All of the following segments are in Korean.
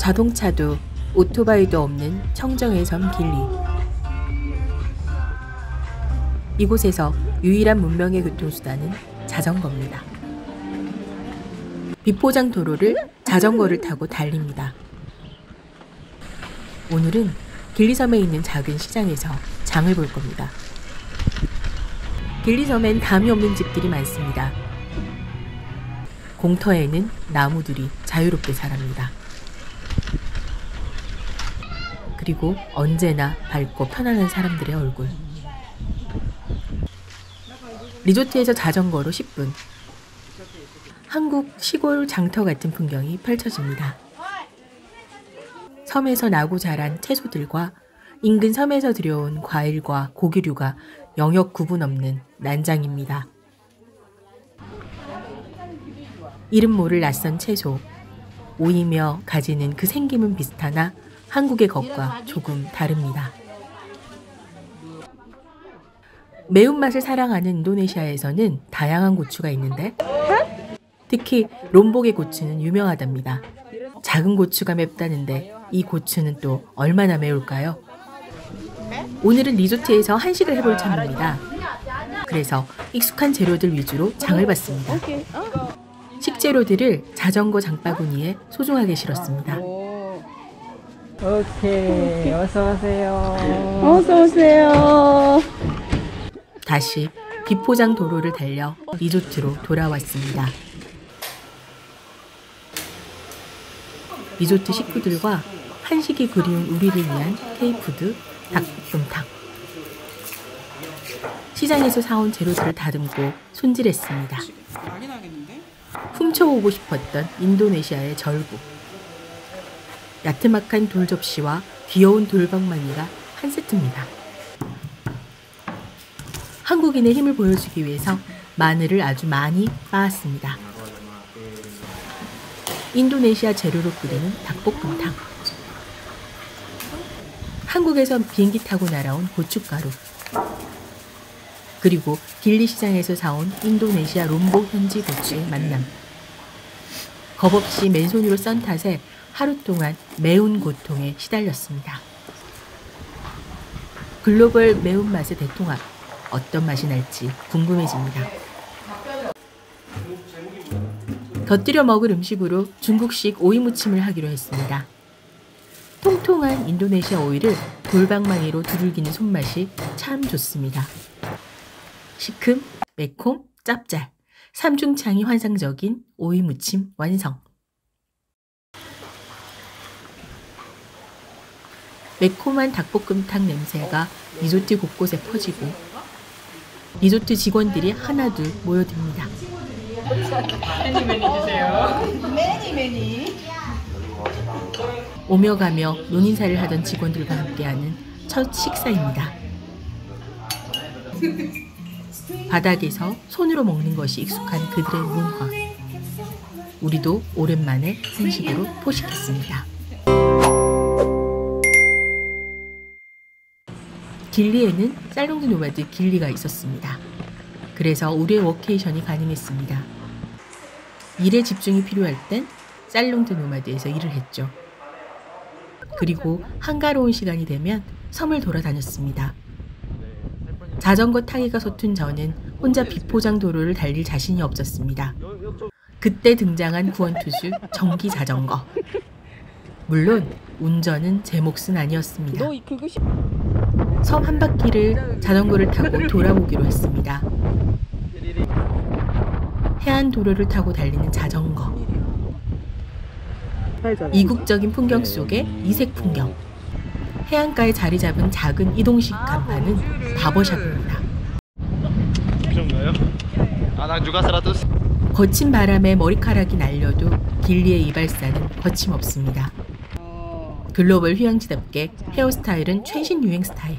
자동차도 오토바이도 없는 청정의 섬 길리. 이곳에서 유일한 문명의 교통수단은 자전거입니다. 비포장 도로를 자전거를 타고 달립니다. 오늘은 길리섬에 있는 작은 시장에서 장을 볼 겁니다. 길리섬엔 담이 없는 집들이 많습니다. 공터에는 나무들이 자유롭게 자랍니다. 그리고 언제나 밝고 편안한 사람들의 얼굴. 리조트에서 자전거로 10분. 한국 시골 장터 같은 풍경이 펼쳐집니다. 섬에서 나고 자란 채소들과 인근 섬에서 들여온 과일과 고기류가 영역 구분 없는 난장입니다. 이름 모를 낯선 채소, 오이며 가지는 그 생김은 비슷하나 한국의 것과 조금 다릅니다. 매운맛을 사랑하는 인도네시아에서는 다양한 고추가 있는데 특히 롬복의 고추는 유명하답니다. 작은 고추가 맵다는데 이 고추는 또 얼마나 매울까요? 오늘은 리조트에서 한식을 해볼 참입니다. 그래서 익숙한 재료들 위주로 장을 봤습니다. 식재료들을 자전거 장바구니에 소중하게 실었습니다. 오케이, 어서 오세요. 어서 오세요. 다시 비포장 도로를 달려 리조트로 돌아왔습니다. 리조트 식구들과 한식이 그리운 우리를 위한 K푸드 닭볶음탕. 시장에서 사온 재료들을 다듬고 손질했습니다. 훔쳐오고 싶었던 인도네시아의 절구. 야트막한 돌접시와 귀여운 돌방망이가 한 세트입니다. 한국인의 힘을 보여주기 위해서 마늘을 아주 많이 빻았습니다. 인도네시아 재료로 끓이는 닭볶음탕. 한국에서 비행기 타고 날아온 고춧가루. 그리고 길리 시장에서 사온 인도네시아 롬복 현지 고추의 만남. 겁없이 맨손으로 썬 탓에 하루 동안 매운 고통에 시달렸습니다. 글로벌 매운맛의 대통합. 어떤 맛이 날지 궁금해집니다. 곁들여 먹을 음식으로 중국식 오이무침을 하기로 했습니다. 통통한 인도네시아 오이를 돌방망이로 두들기는 손맛이 참 좋습니다. 시큼, 매콤, 짭짤, 삼중창이 환상적인 오이무침 완성. 매콤한 닭볶음탕 냄새가 리조트 곳곳에 퍼지고 리조트 직원들이 하나둘 모여듭니다. 오며 가며 논인사를 하던 직원들과 함께하는 첫 식사입니다. 바닥에서 손으로 먹는 것이 익숙한 그들의 문화. 우리도 오랜만에 한식으로 포식했습니다. 길리에는 살롱드 노마드 길리가 있었습니다. 그래서 우리의 워케이션이 가능했습니다. 일에 집중이 필요할 땐 살롱드 노마드에서 일을 했죠. 그리고 한가로운 시간이 되면 섬을 돌아다녔습니다. 자전거 타기가 서툰 저는 혼자 비포장 도로를 달릴 자신이 없었습니다. 그때 등장한 구원투수 전기 자전거. 물론 운전은 제 몫은 아니었습니다. 섬 한 바퀴를 자전거를 타고 돌아보기로 했습니다. 해안 도로를 타고 달리는 자전거. 이국적인 풍경 속의 이색 풍경. 해안가에 자리 잡은 작은 이동식 간판은 바버샵입니다. 거친 바람에 머리카락이 날려도 길리의 이발사는 거침없습니다. 글로벌 휴양지답게 헤어스타일은 최신 유행 스타일.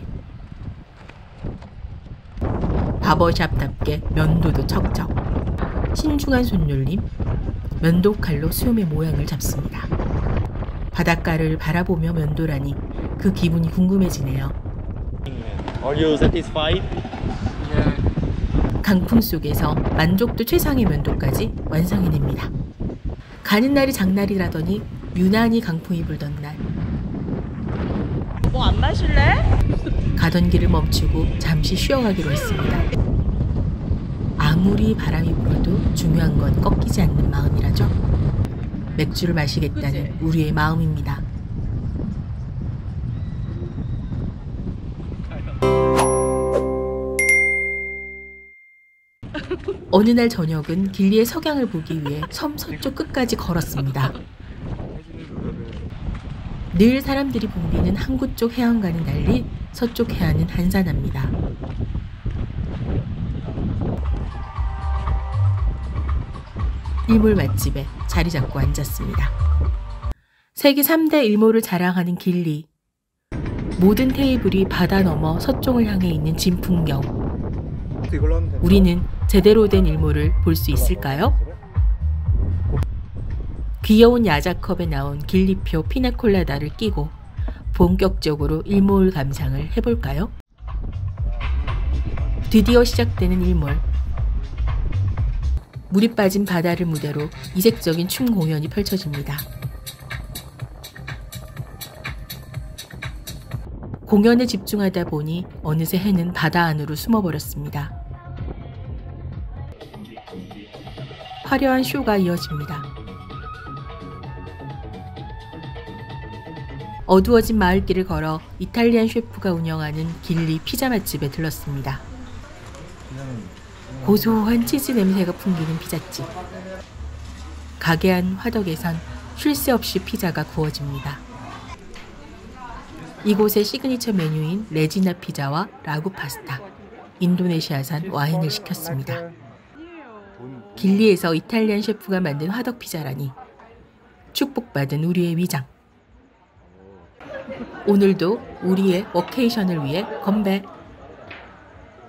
바버샵답게 면도도 척척. 신중한 손놀림. 면도 칼로 수염의 모양을 잡습니다. 바닷가를 바라보며 면도라니 그 기분이 궁금해지네요. Are you satisfied? 강풍 속에서 만족도 최상의 면도까지 완성해냅니다. 가는 날이 장날이라더니 유난히 강풍이 불던 날. 뭐 안 마실래? 가던 길을 멈추고 잠시 쉬어가기로 했습니다. 아무리 바람이 불어도 중요한 건 꺾이지 않는 마음이라죠. 맥주를 마시겠다는 우리의 마음입니다. 어느 날 저녁은 길리의 석양을 보기 위해 섬 서쪽 끝까지 걸었습니다. 늘 사람들이 붐비는 항구 쪽 해안과는 달리 서쪽 해안은 한산합니다. 일몰 맛집에 자리 잡고 앉았습니다. 세계 3대 일몰을 자랑하는 길리. 모든 테이블이 바다 너머 서쪽을 향해 있는 진풍경. 우리는 제대로 된 일몰을 볼 수 있을까요? 귀여운 야자컵에 나온 길리표 피나콜라다를 끼고 본격적으로 일몰 감상을 해볼까요? 드디어 시작되는 일몰. 물이 빠진 바다를 무대로 이색적인 춤 공연이 펼쳐집니다. 공연에 집중하다 보니 어느새 해는 바다 안으로 숨어버렸습니다. 화려한 쇼가 이어집니다. 어두워진 마을길을 걸어 이탈리안 셰프가 운영하는 길리 피자 맛집에 들렀습니다. 고소한 치즈 냄새가 풍기는 피자집. 가게 안 화덕에선 쉴 새 없이 피자가 구워집니다. 이곳의 시그니처 메뉴인 레지나 피자와 라구 파스타, 인도네시아산 와인을 시켰습니다. 길리에서 이탈리안 셰프가 만든 화덕 피자라니 축복받은 우리의 위장. 오늘도 우리의 워케이션을 위해 건배!